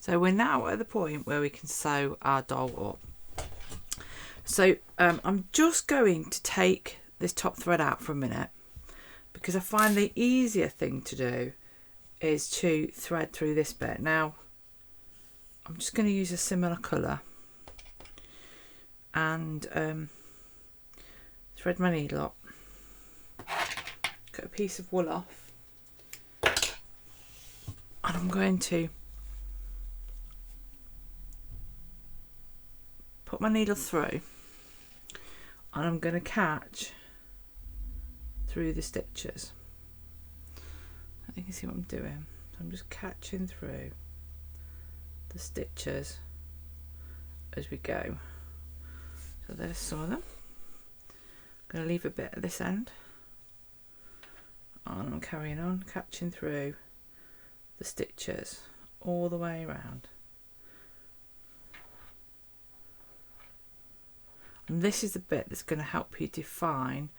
So we're now at the point where we can sew our doll up. So I'm just going to take this top thread out for a minute, because I find the easier thing to do is to thread through this bit. Now I'm just going to use a similar colour and thread my needle up, cut a piece of wool off, and I'm going to put my needle through, and I'm going to catch through the stitches. I think you can see what I'm doing. So I'm just catching through the stitches as we go. So there's some of them. I'm going to leave a bit at this end, and I'm carrying on catching through the stitches all the way around. And this is the bit that's going to help you define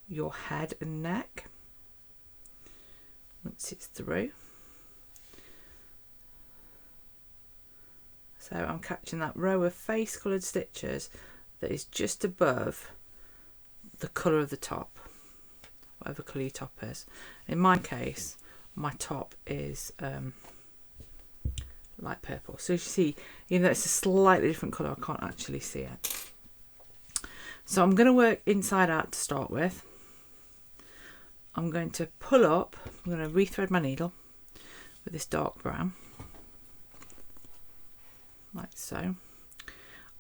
your head and neck once it's through. So I'm catching that row of face coloured stitches that is just above the colour of the top, whatever colour your top is. In my case, my top is light purple. So you see, even though it's a slightly different colour, I can't actually see it. So I'm going to work inside out to start with. I'm going to pull up, I'm going to rethread my needle with this dark brown, like so, and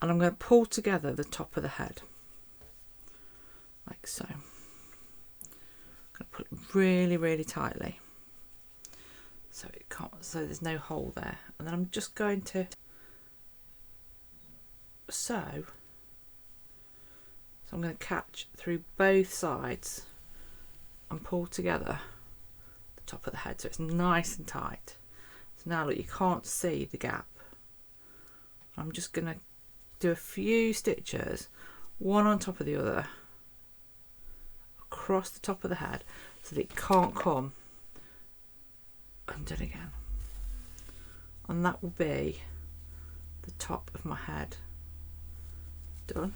I'm going to pull together the top of the head, like so. I'm going to put it really, really tightly, so it can't, so there's no hole there, and then I'm just going to sew. So I'm going to catch through both sides and pull together the top of the head so it's nice and tight. So now look, you can't see the gap. I'm just going to do a few stitches, one on top of the other, across the top of the head so that it can't come undone again. And that will be the top of my head done.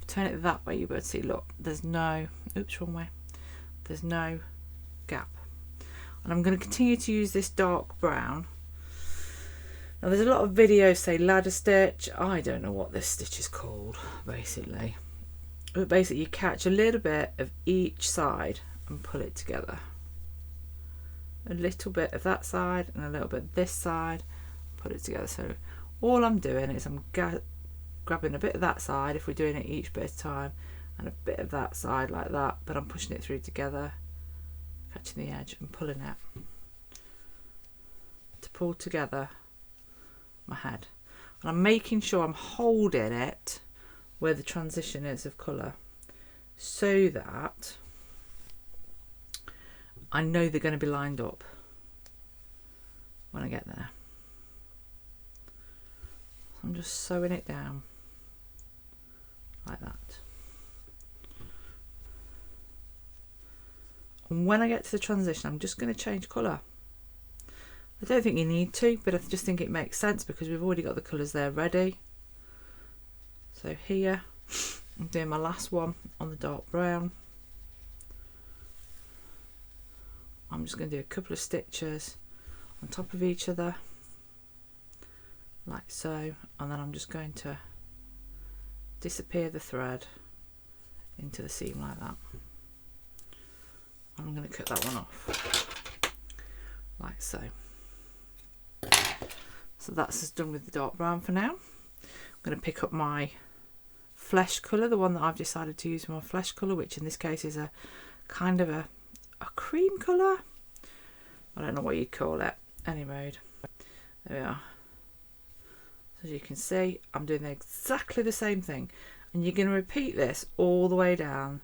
Turn it that way, you would see, look, there's no, oops, wrong way, there's no gap. And I'm going to continue to use this dark brown. Now there's a lot of videos say ladder stitch. I don't know what this stitch is called, basically. But basically you catch a little bit of each side and pull it together. A little bit of that side and a little bit of this side, put it together. So all I'm doing is I'm grabbing a bit of that side, if we're doing it each bit at a time, and a bit of that side like that, but I'm pushing it through together, catching the edge and pulling it to pull together my head. And I'm making sure I'm holding it where the transition is of colour, so that I know they're going to be lined up when I get there. I'm just sewing it down like that. And when I get to the transition, I'm just going to change colour. I don't think you need to, but I just think it makes sense because we've already got the colours there ready. So here, I'm doing my last one on the dark brown. I'm just going to do a couple of stitches on top of each other, like so, and then I'm just going to disappear the thread into the seam like that. I'm going to cut that one off like so. So that's just done with the dark brown for now. I'm going to pick up my flesh colour, the one that I've decided to use for my flesh colour, which in this case is a kind of a cream colour. I don't know what you'd call it. Any mode. There we are. As you can see, I'm doing exactly the same thing, and you're going to repeat this all the way down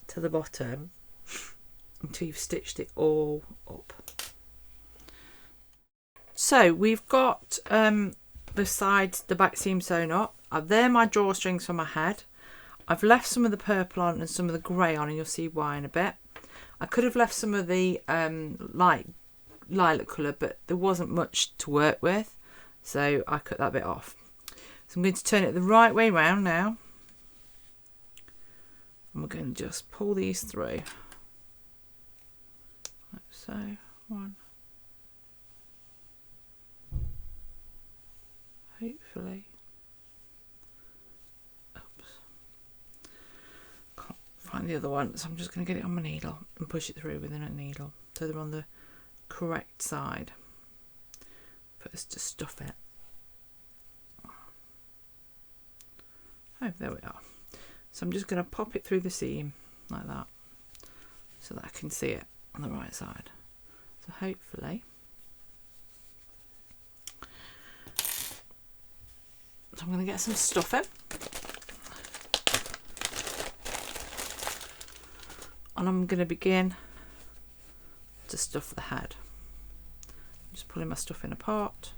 to the bottom until you've stitched it all up. So we've got the sides, the back seam sewn up. They're my drawstrings for my head. I've left some of the purple on and some of the grey on, and you'll see why in a bit. I could have left some of the light lilac colour, but there wasn't much to work with, so I cut that bit off. So I'm going to turn it the right way round now, and we're going to just pull these through like so. One, hopefully. Oops, can't find the other one, so I'm just going to get it on my needle and push it through within a needle so they're on the correct side for us to stuff it. Oh, there we are. So I'm just going to pop it through the seam like that so that I can see it on the right side. So hopefully, so I'm going to get some stuffing, and I'm going to begin to stuff the head. I'm just pulling my stuffing apart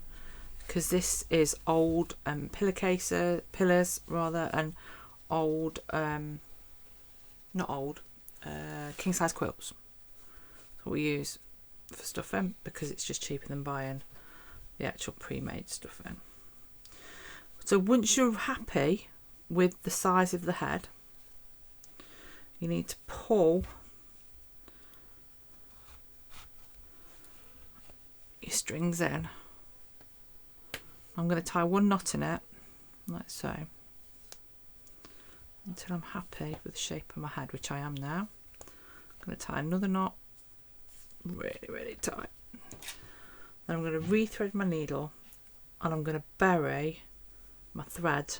because this is old pillars rather, and old not old king size quilts. That's what we use for stuffing because it's just cheaper than buying the actual pre-made stuffing. So once you're happy with the size of the head, you need to pull your strings in. I'm going to tie one knot in it like so until I'm happy with the shape of my head, which I am now. I'm going to tie another knot really tight. Then I'm going to rethread my needle, and I'm going to bury my thread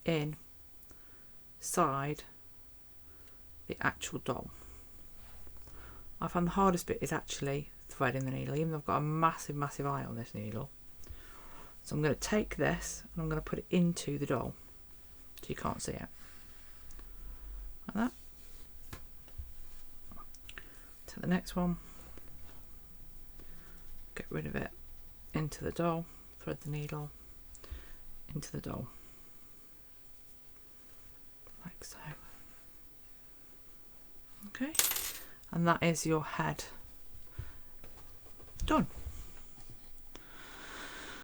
inside the actual doll. I find the hardest bit is actually threading the needle, even though I've got a massive eye on this needle. So I'm going to take this and I'm going to put it into the doll so you can't see it, like that. To the next one, get rid of it, into the doll, thread the needle into the doll like so. Okay, and that is your head done.